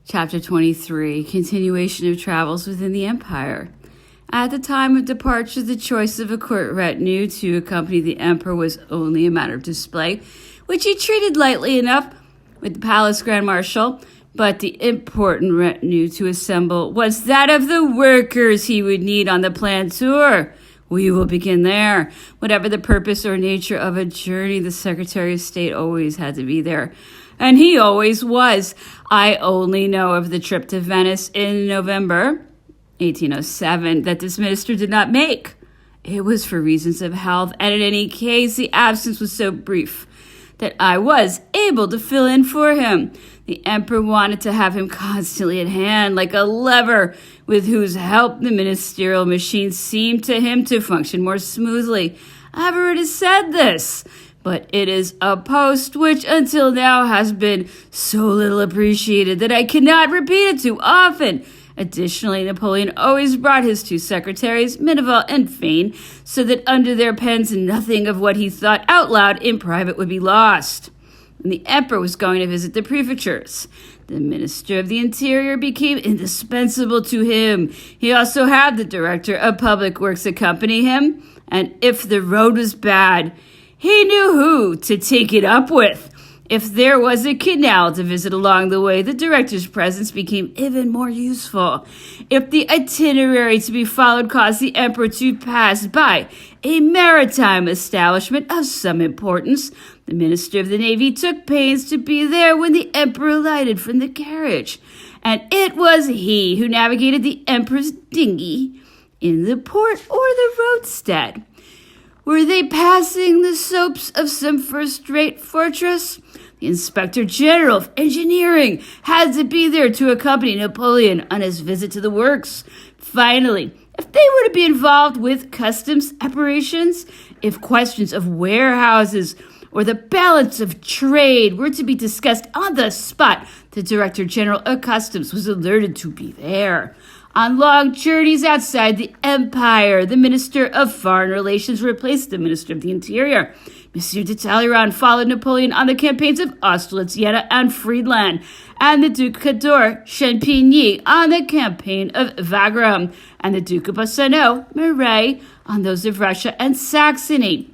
Chapter 23, Continuation of Travels Within the Empire. At the time of departure, the choice of a court retinue to accompany the emperor was only a matter of display, which he treated lightly enough with the palace grand marshal, but the important retinue to assemble was that of the workers he would need on the planned tour. We will begin there. Whatever the purpose or nature of a journey, the Secretary of State always had to be there. And he always was. I only know of the trip to Venice in November 1807 that this minister did not make. It was for reasons of health, and in any case, the absence was so brief that I was able to fill in for him. The emperor wanted to have him constantly at hand, like a lever with whose help the ministerial machine seemed to him to function more smoothly. I've already said this, but it is a post which until now has been so little appreciated that I cannot repeat it too often. Additionally, Napoleon always brought his two secretaries, Memoirs and Fain, so that under their pens nothing of what he thought out loud in private would be lost. And the emperor was going to visit the prefectures. The Minister of the Interior became indispensable to him. He also had the Director of Public Works accompany him, and if the road was bad, he knew who to take it up with. If there was a canal to visit along the way, the director's presence became even more useful. If the itinerary to be followed caused the emperor to pass by a maritime establishment of some importance, the Minister of the Navy took pains to be there when the emperor alighted from the carriage. And it was he who navigated the emperor's dinghy in the port or the roadstead. Were they passing the slopes of some first-rate fortress? The Inspector General of Engineering had to be there to accompany Napoleon on his visit to the works. Finally, if they were to be involved with customs operations, if questions of warehouses or the balance of trade were to be discussed on the spot, the Director General of Customs was alerted to be there. On long journeys outside the empire, the Minister of Foreign Relations replaced the Minister of the Interior. Monsieur de Talleyrand followed Napoleon on the campaigns of Austerlitz, Jena, and Friedland, and the Duc Cador Champigny on the campaign of Wagram, and the Duke of Bassano, Marais, on those of Russia and Saxony.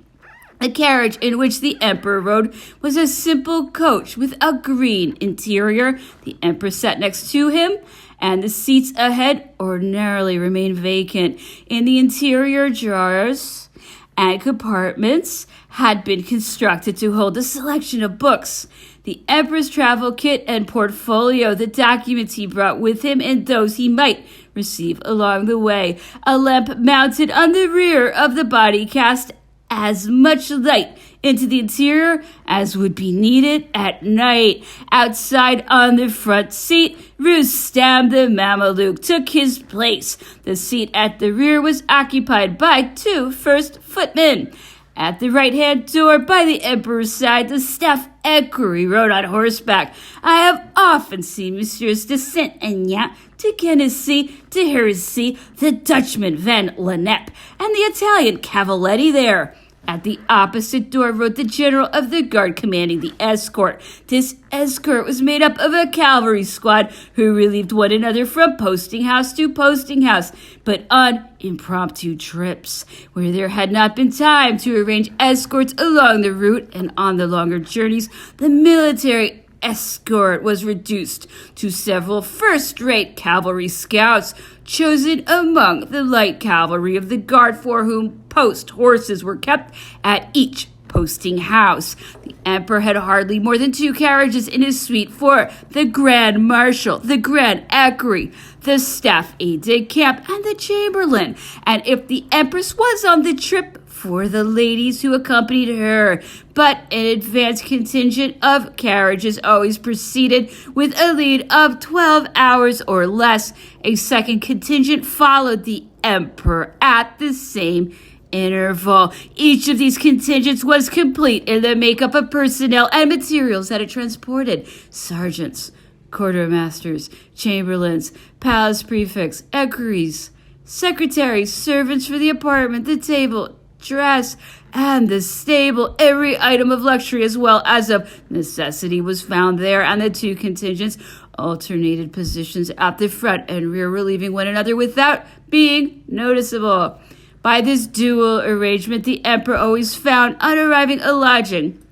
The carriage in which the emperor rode was a simple coach with a green interior. The emperor sat next to him, and the seats ahead ordinarily remained vacant. In the interior, drawers and compartments had been constructed to hold a selection of books, the emperor's travel kit and portfolio, the documents he brought with him and those he might receive along the way. A lamp mounted on the rear of the body cast as much light into the interior as would be needed at night. Outside on the front seat, Rustam the Mameluke took his place. The seat at the rear was occupied by two first footmen. At the right-hand door by the emperor's side, the staff equerry rode on horseback. I have often seen Messieurs de Saint-Aignan, de Hennessy, de Hersey, the Dutchman Van Lennep, and the Italian Cavaletti there. At the opposite door rode the general of the guard commanding the escort. This escort was made up of a cavalry squad who relieved one another from posting house to posting house, but on impromptu trips, where there had not been time to arrange escorts along the route, and on the longer journeys, the military escort was reduced to several first-rate cavalry scouts chosen among the light cavalry of the guard, for whom post horses were kept at each posting house. The emperor had hardly more than two carriages in his suite for the grand marshal, the grand equerry, the staff aide-de-camp, and the chamberlain. And if the empress was on the trip, for the ladies who accompanied her, but an advance contingent of carriages always proceeded with a lead of 12 hours or less. A second contingent followed the emperor at the same interval. Each of these contingents was complete in the makeup of personnel and materials that it transported: sergeants, quartermasters, chamberlains, palace prefects, equerries, secretaries, servants for the apartment, the table, dress, and the stable. Every item of luxury as well as of necessity was found there, and the two contingents alternated positions at the front and rear, relieving one another without being noticeable. By this dual arrangement, the emperor always found, on arriving, a lodging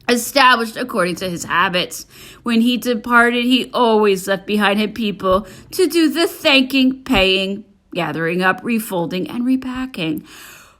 established according to his habits. When he departed, he always left behind him people to do the thanking, paying, gathering up, refolding, and repacking,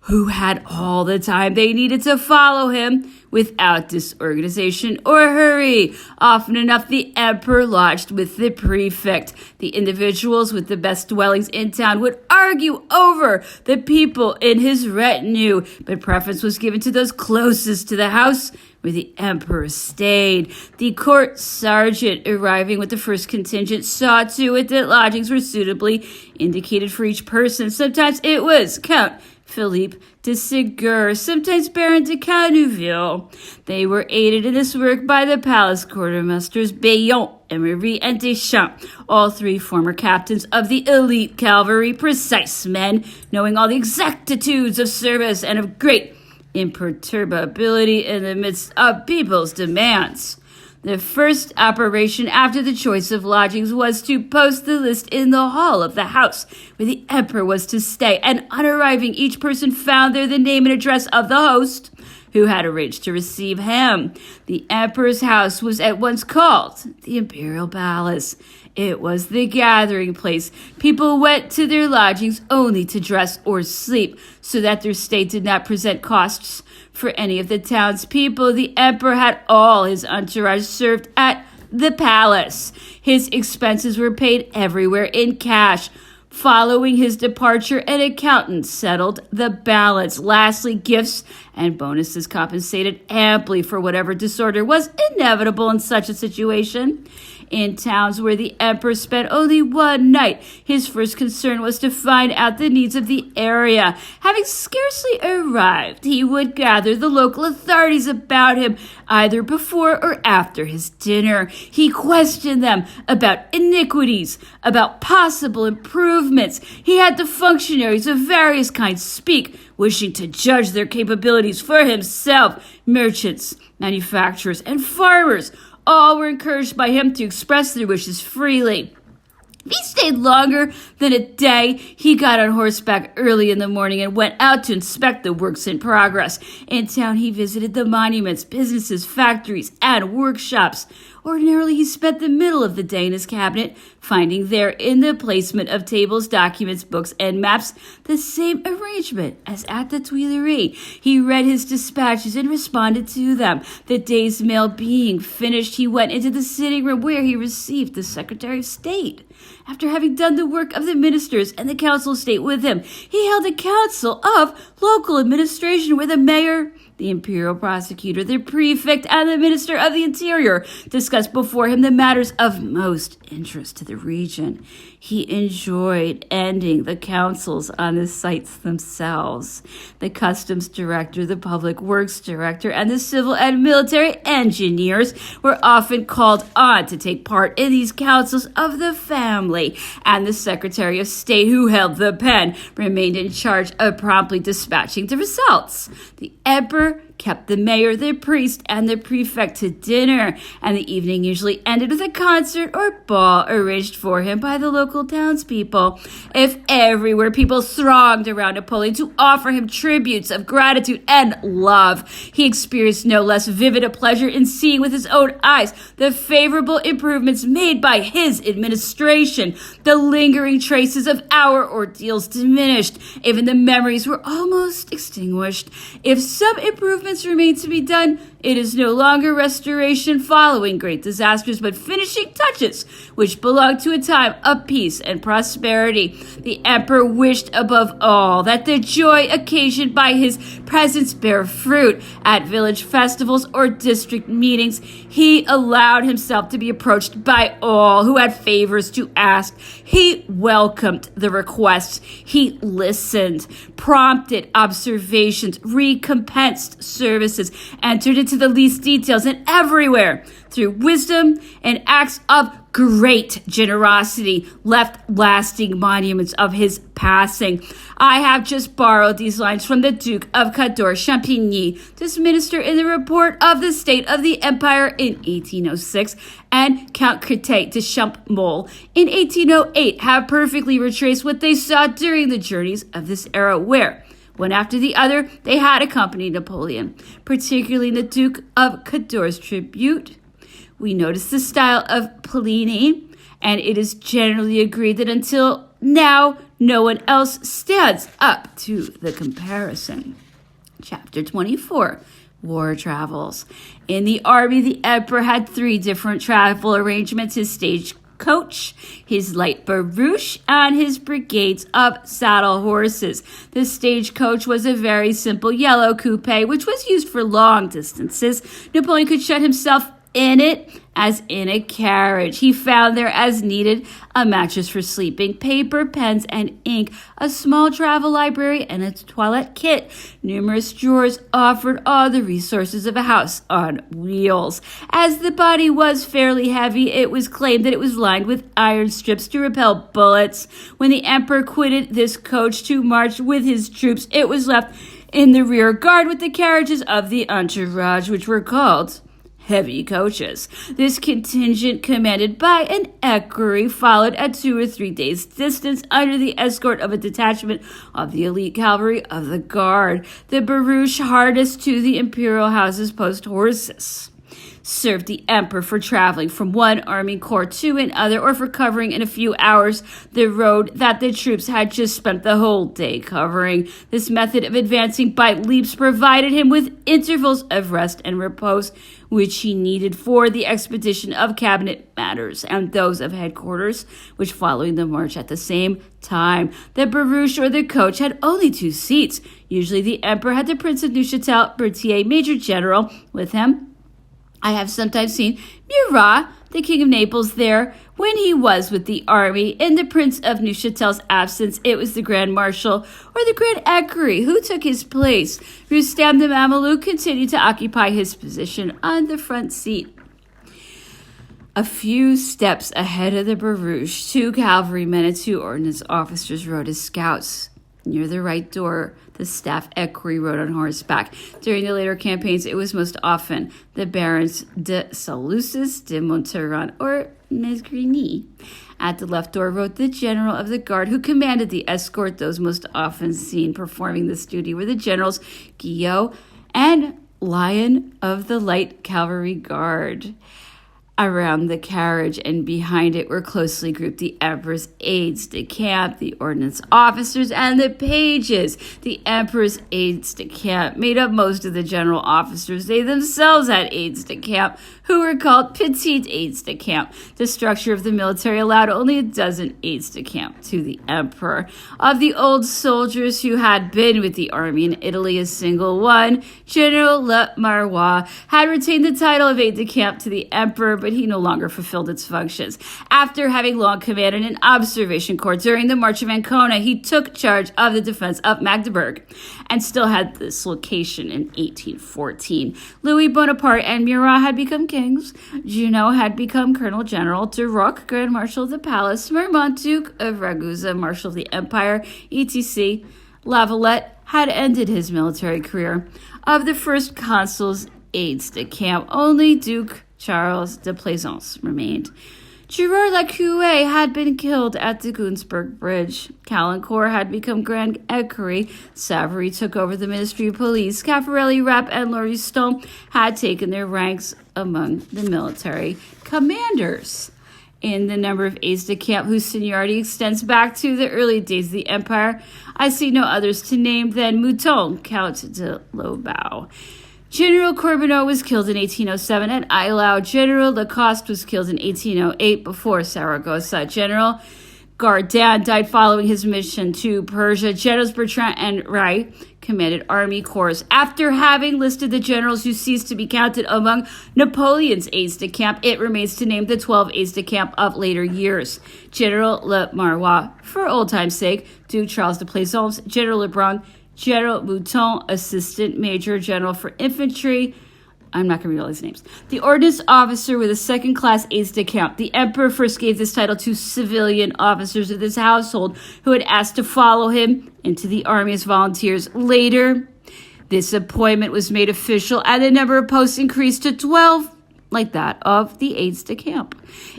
who had all the time they needed to follow him without disorganization or hurry. Often enough, the emperor lodged with the prefect. The individuals with the best dwellings in town would argue over the people in his retinue, but preference was given to those closest to the house where the emperor stayed. The court sergeant, arriving with the first contingent, saw to it that lodgings were suitably indicated for each person. Sometimes it was Count Philippe de Ségur, sometimes Baron de Canouville. They were aided in this work by the palace quartermasters Bayon, Emery, and Deschamps, all three former captains of the elite cavalry, precise men, knowing all the exactitudes of service and of great imperturbability in the midst of people's demands. The first operation after the choice of lodgings was to post the list in the hall of the house where the emperor was to stay, and on arriving, each person found there the name and address of the host who had arranged to receive him. The emperor's house was at once called the Imperial Palace. It was the gathering place. People went to their lodgings only to dress or sleep, so that their stay did not present costs for any of the townspeople. The emperor had all his entourage served at the palace. His expenses were paid everywhere in cash. Following his departure, an accountant settled the balance. Lastly, gifts and bonuses compensated amply for whatever disorder was inevitable in such a situation. In towns where the emperor spent only one night, his first concern was to find out the needs of the area. Having scarcely arrived, he would gather the local authorities about him, either before or after his dinner. He questioned them about iniquities, about possible improvements. He had the functionaries of various kinds speak, wishing to judge their capabilities for himself. Merchants, manufacturers, and farmers all were encouraged by him to express their wishes freely. If he stayed longer than a day, he got on horseback early in the morning and went out to inspect the works in progress. In town, he visited the monuments, businesses, factories, and workshops. Ordinarily, he spent the middle of the day in his cabinet, finding there in the placement of tables, documents, books, and maps the same arrangement as at the Tuileries. He read his dispatches and responded to them. The day's mail being finished, he went into the sitting room where he received the Secretary of State. After having done the work of the ministers and the Council of State with him, he held a council of local administration where the mayor, the imperial prosecutor, the prefect, and the minister of the interior discussed before him the matters of most interest to the region. He enjoyed ending the councils on the sites themselves. The customs director, the public works director, and the civil and military engineers were often called on to take part in these councils of the family, and the Secretary of State, who held the pen, remained in charge of promptly dispatching the results. The emperor kept the mayor, the priest, and the prefect to dinner, and the evening usually ended with a concert or ball arranged for him by the local townspeople. If everywhere people thronged around Napoleon to offer him tributes of gratitude and love, he experienced no less vivid a pleasure in seeing with his own eyes the favorable improvements made by his administration. The lingering traces of our ordeals diminished. Even the memories were almost extinguished. If some improvements remain to be done, it is no longer restoration following great disasters, but finishing touches which belong to a time of peace and prosperity. The emperor wished above all that the joy occasioned by his presence bear fruit. At village festivals or district meetings, he allowed himself to be approached by all who had favors to ask. He welcomed the requests. He listened, prompted observations, recompensed services, entered into to the least details and everywhere, through wisdom and acts of great generosity, left lasting monuments of his passing. I have just borrowed these lines from the Duke of Cadore Champigny, this minister in the report of the state of the empire in 1806, and Count Crétet de Champmol in 1808 have perfectly retraced what they saw during the journeys of this era where, one after the other, they had accompanied Napoleon, particularly in the Duke of Cadore's tribute. We notice the style of Pliny, and it is generally agreed that until now, no one else stands up to the comparison. Chapter 24, War Travels. In the army, the emperor had 3 different travel arrangements: his stagecoach, his light barouche, and his brigades of saddle horses. The stagecoach was a very simple yellow coupe, which was used for long distances. Napoleon could shut himself in it as in a carriage. He found there, as needed, a mattress for sleeping, paper, pens, and ink, a small travel library, and a toilet kit. Numerous drawers offered all the resources of a house on wheels. As the body was fairly heavy, it was claimed that it was lined with iron strips to repel bullets. When the emperor quitted this coach to march with his troops, it was left in the rear guard with the carriages of the entourage, which were called heavy coaches. This contingent, commanded by an equerry, followed at 2 or 3 days' distance under the escort of a detachment of the elite cavalry of the guard. The barouche, harnessed to the imperial house's post horses, served the emperor for traveling from one army corps to another, or for covering in a few hours the road that the troops had just spent the whole day covering. This method of advancing by leaps provided him with intervals of rest and repose, which he needed for the expedition of cabinet matters and those of headquarters, which following the march at the same time. The barouche, or the coach, had only 2 seats. Usually the emperor had the Prince of Neuchâtel, Berthier, Major General, with him. I have sometimes seen Murat, the King of Naples, there when he was with the army. In the Prince of Neuchâtel's absence, it was the Grand Marshal or the Grand Equerry who took his place. Rustam the Mameluke continued to occupy his position on the front seat. A few steps ahead of the barouche, 2 cavalrymen and 2 ordnance officers rode as scouts. Near the right door, the staff equerry rode on horseback. During the later campaigns, it was most often the Barons de Saluces, de Monteron, or Mesgrigny. At the left door rode the general of the guard, who commanded the escort. Those most often seen performing this duty were the generals Guillot and Lion of the Light Cavalry Guard. Around the carriage and behind it were closely grouped the emperor's aides de camp, the ordnance officers, and the pages. The emperor's aides de camp made up most of the general officers. They themselves had aides de camp, who were called petit aides de camp. The structure of the military allowed only a dozen aides de camp to the emperor. Of the old soldiers who had been with the army in Italy, a single one, General Le Marois, had retained the title of aide de camp to the emperor, but he no longer fulfilled its functions. After having long commanded an observation corps during the March of Ancona, he took charge of the defense of Magdeburg and still had this location in 1814. Louis Bonaparte and Murat had become kings. Junot had become Colonel General. Duroc, Grand Marshal of the Palace. Marmont, Duke of Ragusa, Marshal of the Empire, etc. Lavalette had ended his military career. Of the first consul's aides de camp, only Duke Charles de Plaisance remained. Gerard Lacoue had been killed at the Gunsberg Bridge. Caulaincourt had become Grand Equerry. Savary took over the Ministry of Police. Caffarelli, Rapp, and Lauriston had taken their ranks among the military commanders. In the number of aides de camp whose seniority extends back to the early days of the empire, I see no others to name than Mouton, Count de Lobau. General Corbineau was killed in 1807 at Eylau. General Lacoste was killed in 1808 before Saragossa. General Gardin died following his mission to Persia. Generals Bertrand and Ray commanded army corps. After having listed the generals who ceased to be counted among Napoleon's aides de camp, it remains to name the 12 aides de camp of later years. General Le Marois, for old time's sake, Duke Charles de Plaisance, General Lebrun, General Mouton, Assistant Major General for Infantry, I'm not going to read all these names. The ordnance officer with a second-class aides-de-camp. The emperor first gave this title to civilian officers of his household who had asked to follow him into the army as volunteers. Later, this appointment was made official and the number of posts increased to 12, like that of the aides-de-camp.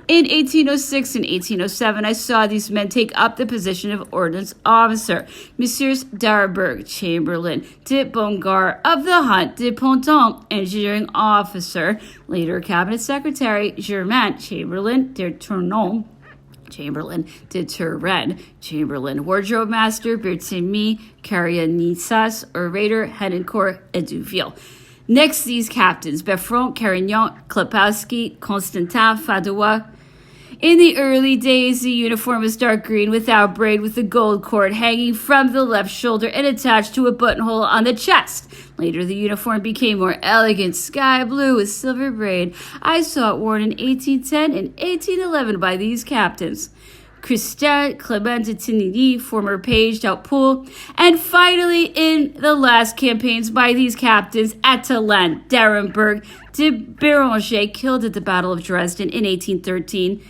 In 1806 and 1807, I saw these men take up the position of ordnance officer. Messieurs d'Arberg, chamberlain, de Bongar of the Hunt, de Ponton, engineering officer, later cabinet secretary, Germain, chamberlain, de Tournon, chamberlain, de Turenne, chamberlain, wardrobe master, Berthélemy, Carrianisas, orator, Henencourt, et Duville. Next, these captains, Beffron, Carignan, Klepowski, Constantin, Fadois. In the early days, the uniform was dark green without braid, with a gold cord hanging from the left shoulder and attached to a buttonhole on the chest. Later, the uniform became more elegant, sky blue with silver braid. I saw it worn in 1810 and 1811 by these captains. Christian, Clement de Tinigny, former page d'Alpoul, and finally in the last campaigns by these captains, Attalin, D'Arenberg, de Béranger, killed at the Battle of Dresden in 1813.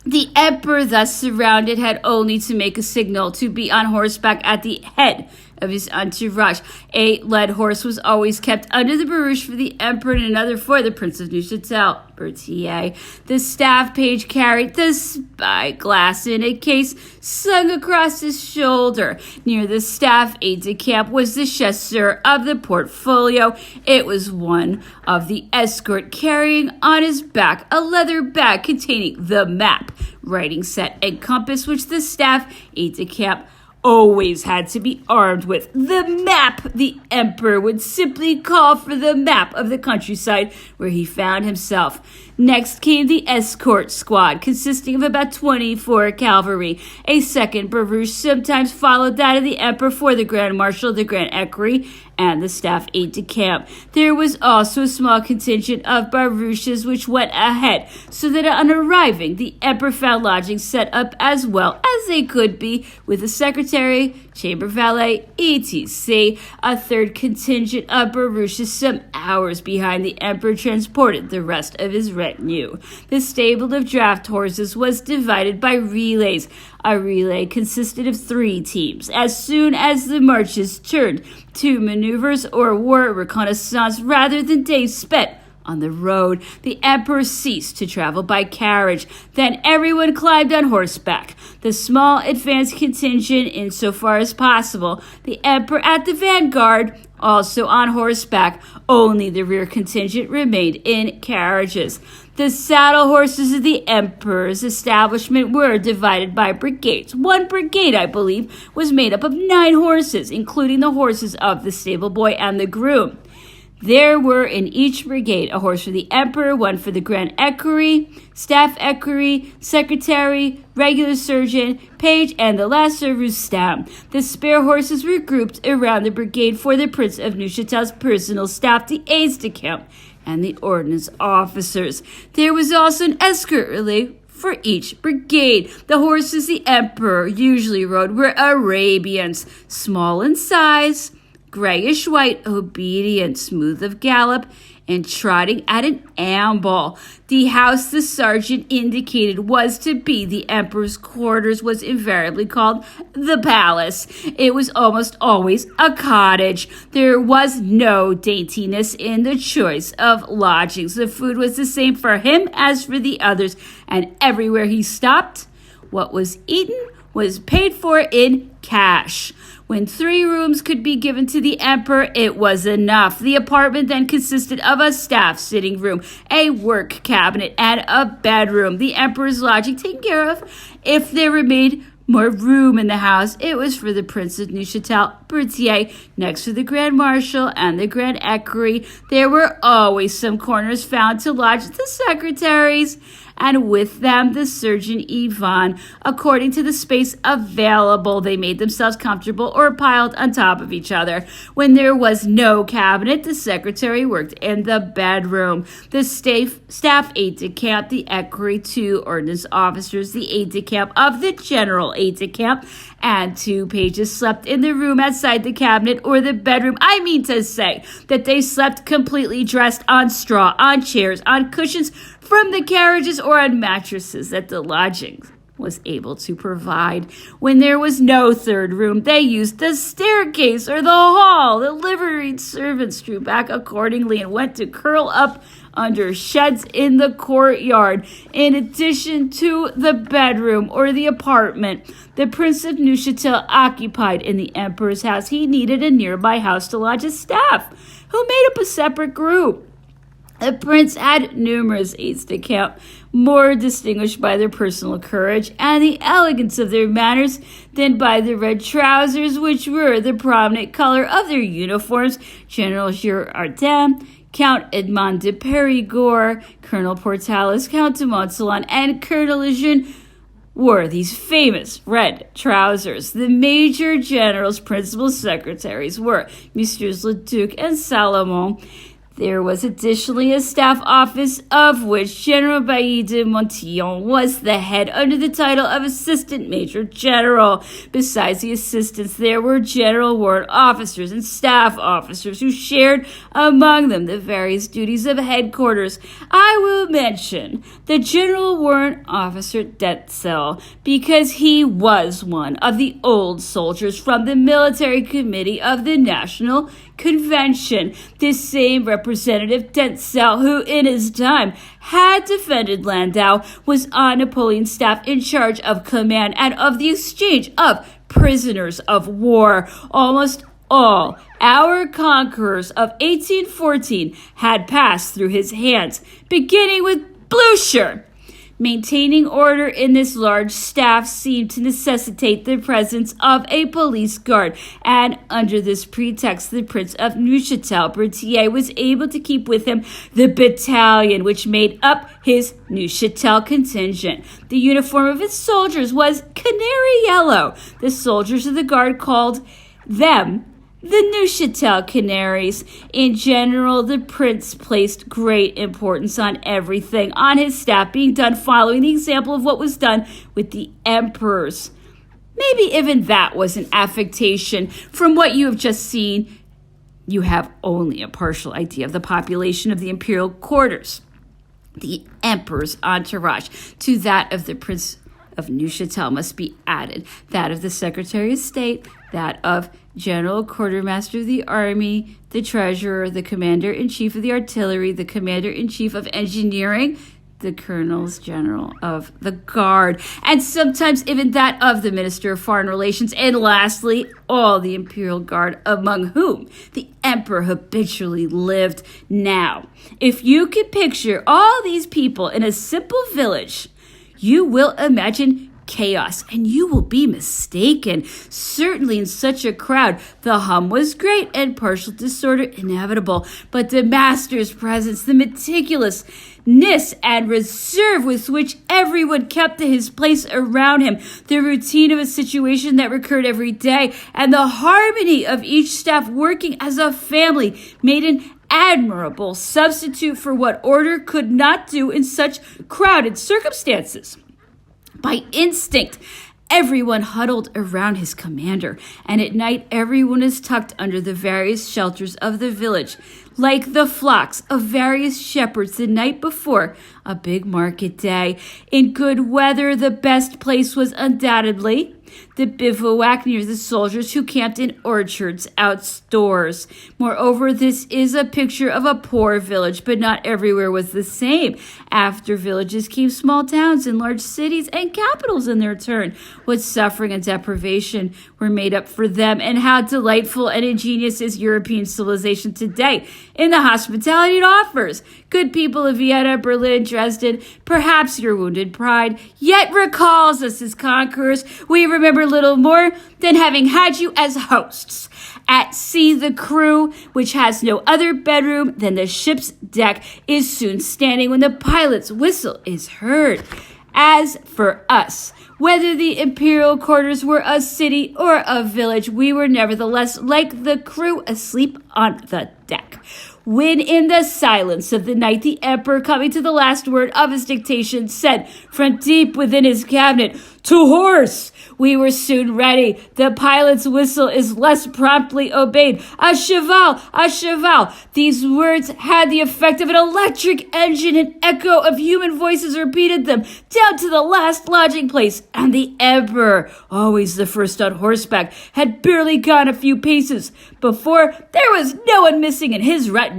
The emperor, thus surrounded, had only to make a signal to be on horseback at the head of his entourage. A led horse was always kept under the barouche for the emperor and another for the Prince of Neuchâtel, Berthier. The staff page carried the spyglass in a case slung across his shoulder. Near the staff aide-de-camp was the chasseur of the portfolio. It was one of the escort, carrying on his back a leather bag containing the map, writing set, and compass, which the staff aide-de-camp always had to be armed with. The map! The emperor would simply call for the map of the countryside where he found himself. Next came the escort squad, consisting of about 24 cavalry. A second barouche sometimes followed that of the emperor for the Grand Marshal, the Grand Equerry, and the staff aide-de-camp. There was also a small contingent of barouches which went ahead, so that on arriving, the emperor found lodgings set up as well as they could be, with a secretary, chamber valet, etc. A third contingent of barouches some hours behind the emperor transported the rest of his retinue. The stable of draft horses was divided by relays. A relay consisted of 3 teams. As soon as the marches turned to maneuvers or war reconnaissance rather than days spent on the road, the emperor ceased to travel by carriage. Then everyone climbed on horseback. The small advance contingent, insofar as possible, the emperor at the vanguard, also on horseback. Only the rear contingent remained in carriages. The saddle horses of the emperor's establishment were divided by brigades. One brigade, I believe, was made up of 9 horses, including the horses of the stable boy and the groom. There were in each brigade a horse for the emperor, one for the grand equerry, staff equerry, secretary, regular surgeon, page, and the last a Rustam. The spare horses were grouped around the brigade for the Prince of Neuchâtel's personal staff, the aides-de-camp, and the ordnance officers. There was also an escort relay for each brigade. The horses the emperor usually rode were Arabians, small in size, grayish-white, obedient, smooth of gallop, and trotting at an amble. The house the sergeant indicated was to be the emperor's quarters was invariably called the palace. It was almost always a cottage. There was no daintiness in the choice of lodgings. The food was the same for him as for the others, and everywhere he stopped, what was eaten was paid for in cash. When 3 rooms could be given to the emperor, it was enough. The apartment then consisted of a staff sitting room, a work cabinet, and a bedroom. The emperor's lodging taken care of. If there remained more room in the house, it was for the Prince of Neuchâtel, Berthier, next to the Grand Marshal and the Grand Equerry. There were always some corners found to lodge the secretaries and with them the surgeon Ivan. According to the space available, they made themselves comfortable or piled on top of each other. When there was no cabinet, the secretary worked in the bedroom. The staff aide-de-camp, the equerry, 2 ordnance officers, the aide-de-camp of the general aide-de-camp, and 2 pages slept in the room outside the cabinet or the bedroom. I mean to say that they slept completely dressed on straw, on chairs, on cushions from the carriages, or on mattresses that the lodging was able to provide. When there was no third room, they used the staircase or the hall. The liveried servants drew back accordingly and went to curl up under sheds in the courtyard. In addition to the bedroom or the apartment the Prince of Neuchâtel occupied in the Emperor's house, he needed a nearby house to lodge his staff, who made up a separate group. The prince had numerous aides-de-camp, more distinguished by their personal courage and the elegance of their manners than by the red trousers, which were the prominent color of their uniforms. General Girardin, Count Edmond de Périgord, Colonel Portalis, Count de Montsalon, and Colonel Lejeune wore these famous red trousers. The major general's principal secretaries were Messieurs Le Duc and Salomon. There was additionally a staff office of which General Bailly de Montillon was the head under the title of Assistant Major General. Besides the assistants, there were general warrant officers and staff officers who shared among them the various duties of headquarters. I will mention the general warrant officer Detzel because he was one of the old soldiers from the military committee of the National Convention. This same Representative Detzel, who in his time had defended Landau, was on Napoleon's staff in charge of command and of the exchange of prisoners of war. Almost all our conquerors of 1814 had passed through his hands, beginning with Blucher. Maintaining order in this large staff seemed to necessitate the presence of a police guard, and under this pretext, the Prince of Neuchâtel, Berthier, was able to keep with him the battalion which made up his Neuchâtel contingent. The uniform of its soldiers was canary yellow. The soldiers of the guard called them the Neuchâtel Canaries. In general, the prince placed great importance on everything on his staff being done following the example of what was done with the emperors. Maybe even that was an affectation. From what you have just seen, you have only a partial idea of the population of the imperial quarters. The emperor's entourage to that of the Prince of Neuchâtel must be added that of the Secretary of State, that of General Quartermaster of the Army, the Treasurer, the Commander-in-Chief of the Artillery, the Commander-in-Chief of Engineering, the Colonels General of the Guard, and sometimes even that of the Minister of Foreign Relations, and lastly, all the Imperial Guard, among whom the Emperor habitually lived. Now, if you could picture all these people in a simple village, you will imagine chaos, and you will be mistaken. Certainly in such a crowd, the hum was great and partial disorder inevitable, but the master's presence, the meticulousness and reserve with which everyone kept to his place around him, the routine of a situation that recurred every day, and the harmony of each staff working as a family made an admirable substitute for what order could not do in such crowded circumstances. By instinct, everyone huddled around his commander, and at night everyone is tucked under the various shelters of the village, like the flocks of various shepherds the night before a big market day. In good weather, the best place was undoubtedly the bivouac near the soldiers who camped in orchards outdoors. Moreover, this is a picture of a poor village, but not everywhere was the same. After villages came small towns and large cities and capitals in their turn. What suffering and deprivation were made up for them, and how delightful and ingenious is European civilization today in the hospitality it offers. Good people of Vienna, Berlin, Dresden, perhaps your wounded pride yet recalls us as conquerors. We remember little more than having had you as hosts. At sea, the crew, which has no other bedroom than the ship's deck, is soon standing when the pilot's whistle is heard. As for us, whether the imperial quarters were a city or a village, we were nevertheless like the crew asleep on the deck. When in the silence of the night the emperor, coming to the last word of his dictation, said from deep within his cabinet, "To horse!" we were soon ready. The pilot's whistle is less promptly obeyed. "A cheval! A cheval!" These words had the effect of an electric engine. An echo of human voices repeated them down to the last lodging place, and the emperor, always the first on horseback, had barely gone a few paces before there was no one missing in his retinue.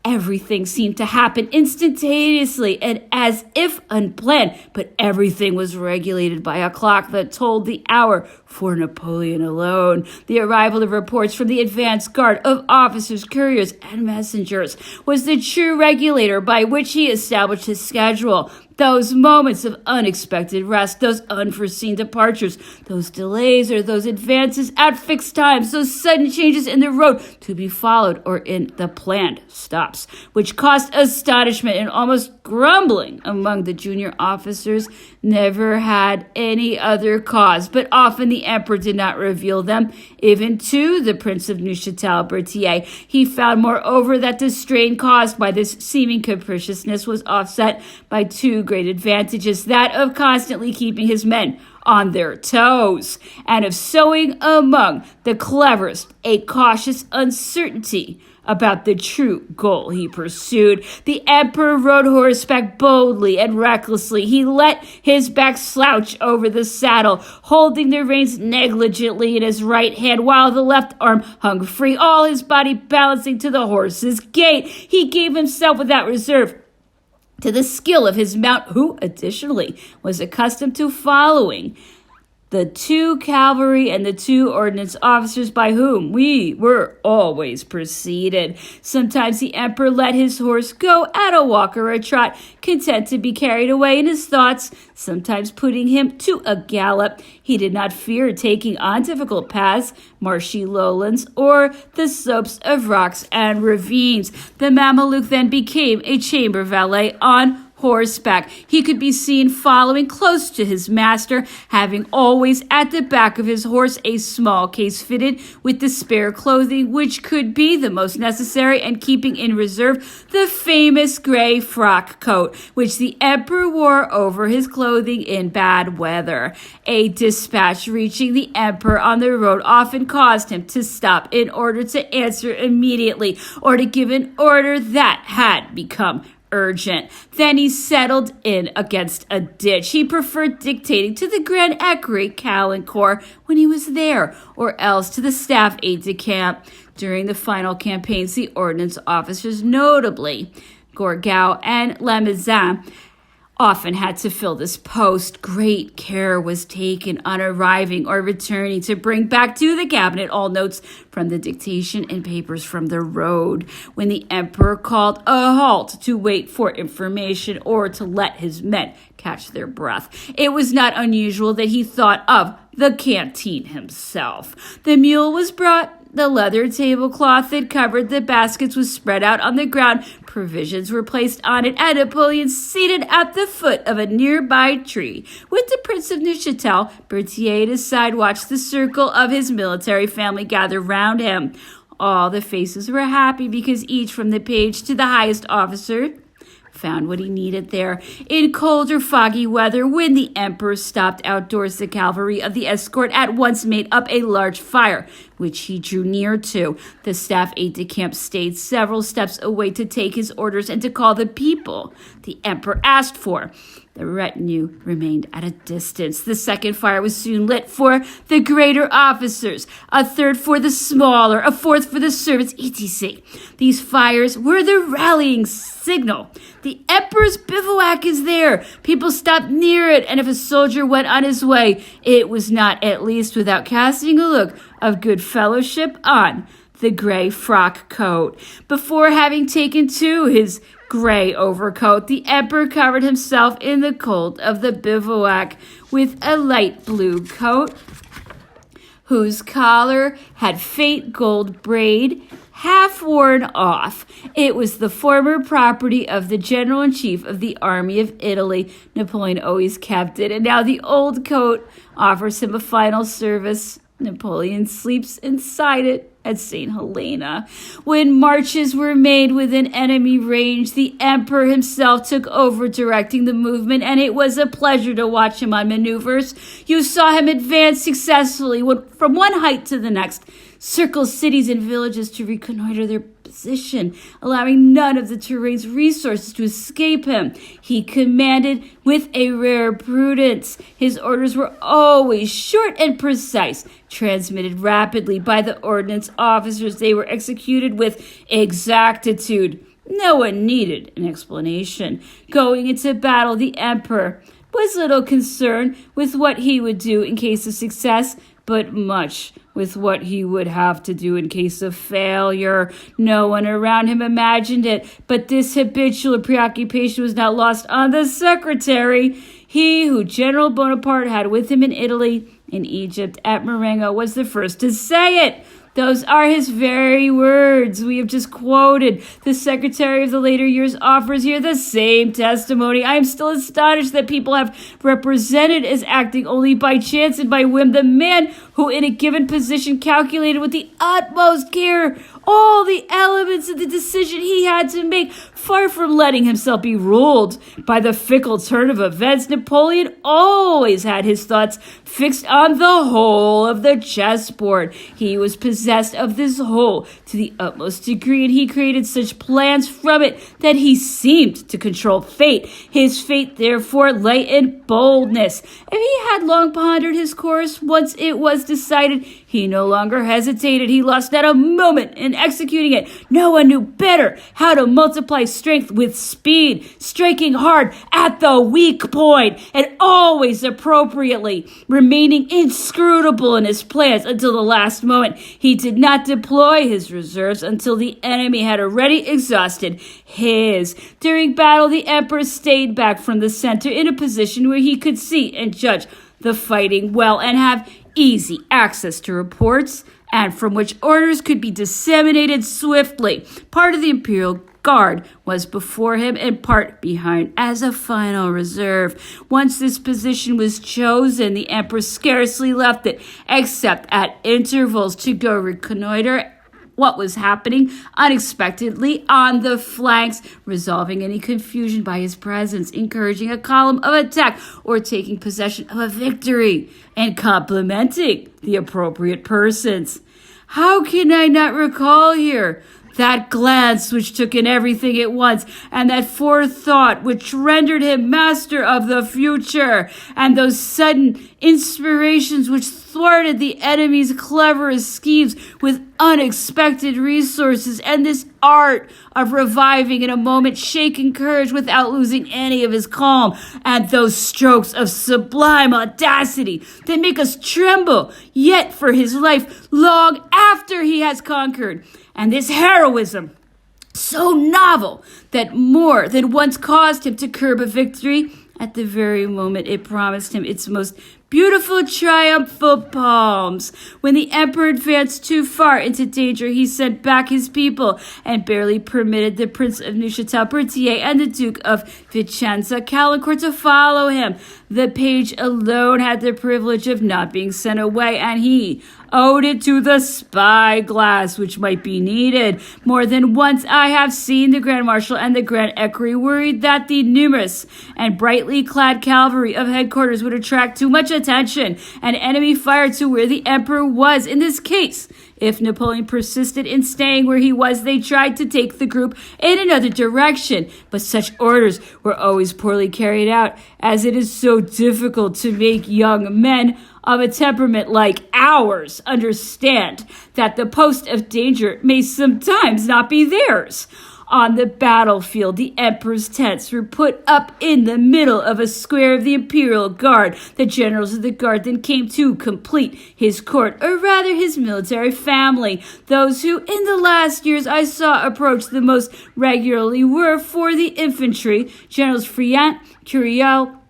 Everything seemed to happen instantaneously and as if unplanned, but everything was regulated by a clock that told the hour for Napoleon alone. The arrival of reports from the advance guard of officers, couriers, and messengers was the true regulator by which he established his schedule. Those moments of unexpected rest, those unforeseen departures, those delays or those advances at fixed times, those sudden changes in the road to be followed or in the planned stops, which caused astonishment and almost grumbling among the junior officers, never had any other cause, but often the emperor did not reveal them, even to the Prince of Neuchatel Berthier. He found, moreover, that the strain caused by this seeming capriciousness was offset by two great advantages, that of constantly keeping his men on their toes, and of sowing among the cleverest a cautious uncertainty about the true goal he pursued. The emperor rode horseback boldly and recklessly. He let his back slouch over the saddle, holding the reins negligently in his right hand, while the left arm hung free, all his body balancing to the horse's gait. He gave himself without reserve to the skill of his mount, who additionally was accustomed to following the two cavalry and the two ordnance officers by whom we were always preceded. Sometimes the emperor let his horse go at a walk or a trot, content to be carried away in his thoughts, sometimes putting him to a gallop. He did not fear taking on difficult paths, marshy lowlands, or the slopes of rocks and ravines. The Mameluke then became a chamber valet on horseback. He could be seen following close to his master, having always at the back of his horse a small case fitted with the spare clothing which could be the most necessary, and keeping in reserve the famous gray frock coat which the emperor wore over his clothing in bad weather. A dispatch reaching the emperor on the road often caused him to stop in order to answer immediately or to give an order that had become urgent. Then he settled in against a ditch. He preferred dictating to the Grand Equerry Calancourt when he was there, or else to the staff aide-de-camp. During the final campaigns, the ordnance officers, notably Gourgaud and Lamezin, often had to fill this post. Great care was taken on arriving or returning to bring back to the cabinet all notes from the dictation and papers from the road. When the emperor called a halt to wait for information or to let his men catch their breath, it was not unusual that he thought of the canteen himself. The mule was brought. The leather tablecloth that covered the baskets was spread out on the ground. Provisions were placed on it, and Napoleon seated at the foot of a nearby tree. With the Prince of Neuchatel, Berthier at his side watched the circle of his military family gather round him. All the faces were happy because each, from the page to the highest officer, found what he needed there. In cold or foggy weather, when the emperor stopped outdoors, the cavalry of the escort at once made up a large fire, which he drew near to. The staff aide-de-camp stayed several steps away to take his orders and to call the people the emperor asked for. The retinue remained at a distance. The second fire was soon lit for the greater officers, a third for the smaller, a fourth for the servants, etc. These fires were the rallying signal. The emperor's bivouac is there. People stopped near it, and if a soldier went on his way, it was not at least without casting a look of good fellowship on the gray frock coat. Before having taken to his gray overcoat, the emperor covered himself in the cold of the bivouac with a light blue coat whose collar had faint gold braid, half worn off. It was the former property of the general-in-chief of the army of Italy. Napoleon always kept it, and now the old coat offers him a final service. Napoleon sleeps inside it at St. Helena. When marches were made within enemy range, the emperor himself took over directing the movement, and it was a pleasure to watch him on maneuvers. You saw him advance successfully from one height to the next, circle cities and villages to reconnoiter their position, allowing none of the terrain's resources to escape him. He commanded with a rare prudence. His orders were always short and precise, transmitted rapidly by the ordnance officers. They were executed with exactitude. No one needed an explanation. Going into battle, the emperor was little concerned with what he would do in case of success, but much with what he would have to do in case of failure. No one around him imagined it, but this habitual preoccupation was not lost on the secretary. He who General Bonaparte had with him in Italy, in Egypt, at Marengo, was the first to say it. Those are his very words we have just quoted. The secretary of the later years offers here the same testimony. I am still astonished that people have represented as acting only by chance and by whim the man who in a given position calculated with the utmost care all the elements of the decision he had to make. Far from letting himself be ruled by the fickle turn of events, Napoleon always had his thoughts fixed on the whole of the chessboard. He was possessed of this whole to the utmost degree, and he created such plans from it that he seemed to control fate. His fate, therefore, lay in boldness. If he had long pondered his course, once it was decided, he no longer hesitated. He lost not a moment in executing it. No one knew better how to multiply strength with speed, striking hard at the weak point, and always appropriately, remaining inscrutable in his plans until the last moment. He did not deploy his reserves until the enemy had already exhausted his. During battle, the emperor stayed back from the center in a position where he could see and judge the fighting well and have easy access to reports, and from which orders could be disseminated swiftly. Part of the imperial guard was before him and part behind as a final reserve. Once this position was chosen, the emperor scarcely left it, except at intervals to go reconnoiter what was happening unexpectedly on the flanks, resolving any confusion by his presence, encouraging a column of attack, or taking possession of a victory, and complimenting the appropriate persons. How can I not recall here that glance which took in everything at once, and that forethought which rendered him master of the future, and those sudden inspirations which thwarted the enemy's cleverest schemes with unexpected resources, and this art of reviving in a moment shaken courage without losing any of his calm, and those strokes of sublime audacity that make us tremble yet for his life long after he has conquered, and this heroism so novel that more than once caused him to curb a victory at the very moment it promised him its most beautiful triumphal palms. When the emperor advanced too far into danger, he sent back his people and barely permitted the Prince of Neuchâtel-Berthier and the Duke of Vicenza Calancourt to follow him. The page alone had the privilege of not being sent away, and he owed it to the spy-glass which might be needed. More than once I have seen the Grand Marshal and the Grand Equerry worried that the numerous and brightly clad cavalry of headquarters would attract too much attention and enemy fire to where the emperor was. In this case, if Napoleon persisted in staying where he was, they tried to take the group in another direction, but such orders were always poorly carried out, as it is so difficult to make young men of a temperament like ours understand that the post of danger may sometimes not be theirs. On the battlefield, the emperor's tents were put up in the middle of a square of the imperial guard. The generals of the guard then came to complete his court, or rather his military family. Those who in the last years I saw approach the most regularly were, for the infantry, Generals Friant, Curiel,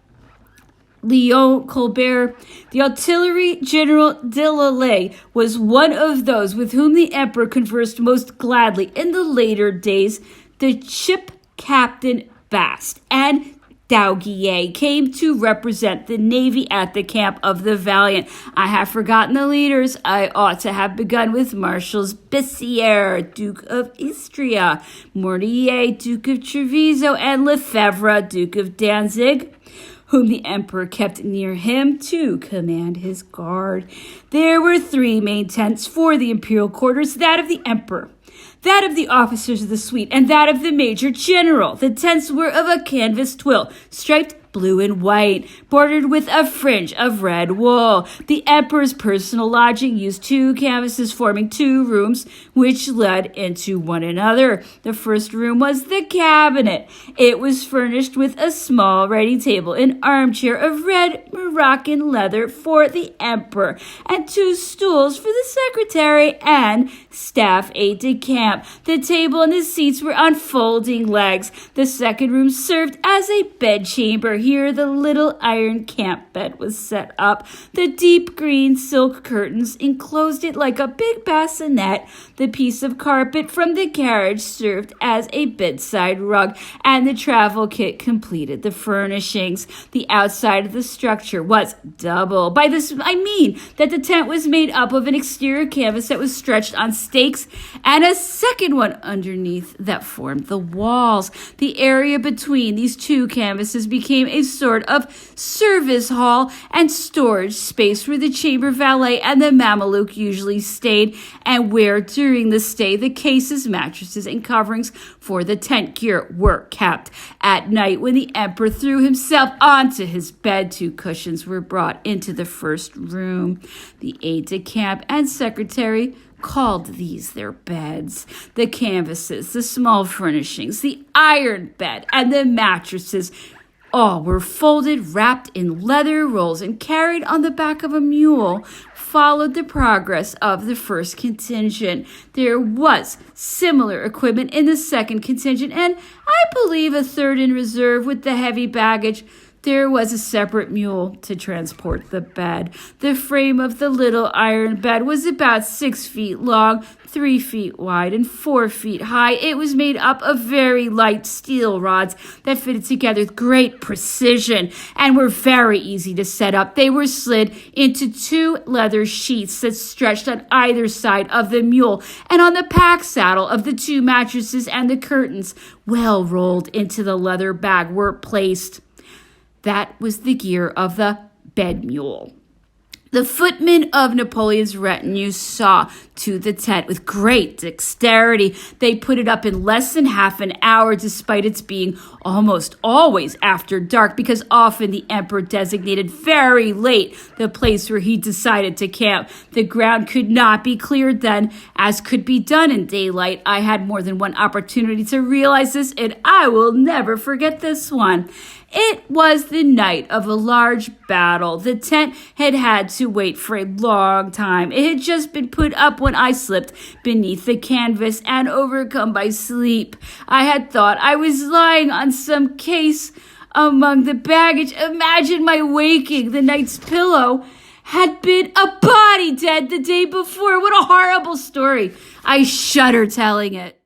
Leon Colbert. The artillery general Delalay was one of those with whom the emperor conversed most gladly in the later days. The ship captain Bast and Daugier came to represent the navy at the camp of the Valiant. I have forgotten the leaders. I ought to have begun with Marshals Bessières, Duke of Istria, Mortier, Duke of Treviso, and Lefebvre, Duke of Danzig, whom the emperor kept near him to command his guard. There were 3 main tents for the imperial quarters, that of the emperor, that of the officers of the suite, and that of the major general. The tents were of a canvas twill, striped blue and white, bordered with a fringe of red wool. The emperor's personal lodging used 2 canvases forming 2 rooms, which led into one another. The first room was the cabinet. It was furnished with a small writing table, an armchair of red Moroccan leather for the emperor, and 2 stools for the secretary and staff aide-de-camp. The table and the seats were on folding legs. The second room served as a bedchamber. Here the little iron camp bed was set up. The deep green silk curtains enclosed it like a big bassinet. The piece of carpet from the carriage served as a bedside rug, and the travel kit completed the furnishings. The outside of the structure was double. By this I mean that the tent was made up of an exterior canvas that was stretched on stakes and a second one underneath that formed the walls. The area between these 2 canvases became a sort of service hall and storage space where the chamber valet and the Mameluke usually stayed, and where during the stay the cases, mattresses, and coverings for the tent gear were kept. At night, when the emperor threw himself onto his bed, 2 cushions were brought into the first room. The aide-de-camp and secretary called these their beds. The canvases, the small furnishings, the iron bed, and the mattresses all were folded, wrapped in leather rolls, and carried on the back of a mule. Followed the progress of the first contingent. There was similar equipment in the second contingent, and I believe a third in reserve with the heavy baggage. There was a separate mule to transport the bed. The frame of the little iron bed was about 6 feet long, 3 feet wide, and 4 feet high. It was made up of very light steel rods that fitted together with great precision and were very easy to set up. They were slid into 2 leather sheets that stretched on either side of the mule, and on the pack saddle of the 2 mattresses and the curtains, well rolled into the leather bag, were placed. That was the gear of the bed mule. The footmen of Napoleon's retinue saw to the tent with great dexterity. They put it up in less than half an hour, despite its being almost always after dark, because often the emperor designated very late the place where he decided to camp. The ground could not be cleared then, as could be done in daylight. I had more than one opportunity to realize this, and I will never forget this one. It was the night of a large battle. The tent had had to wait for a long time. It had just been put up when I slipped beneath the canvas and, overcome by sleep, I had thought I was lying on some case among the baggage. Imagine my waking. The night's pillow had been a body dead the day before. What a horrible story. I shudder telling it.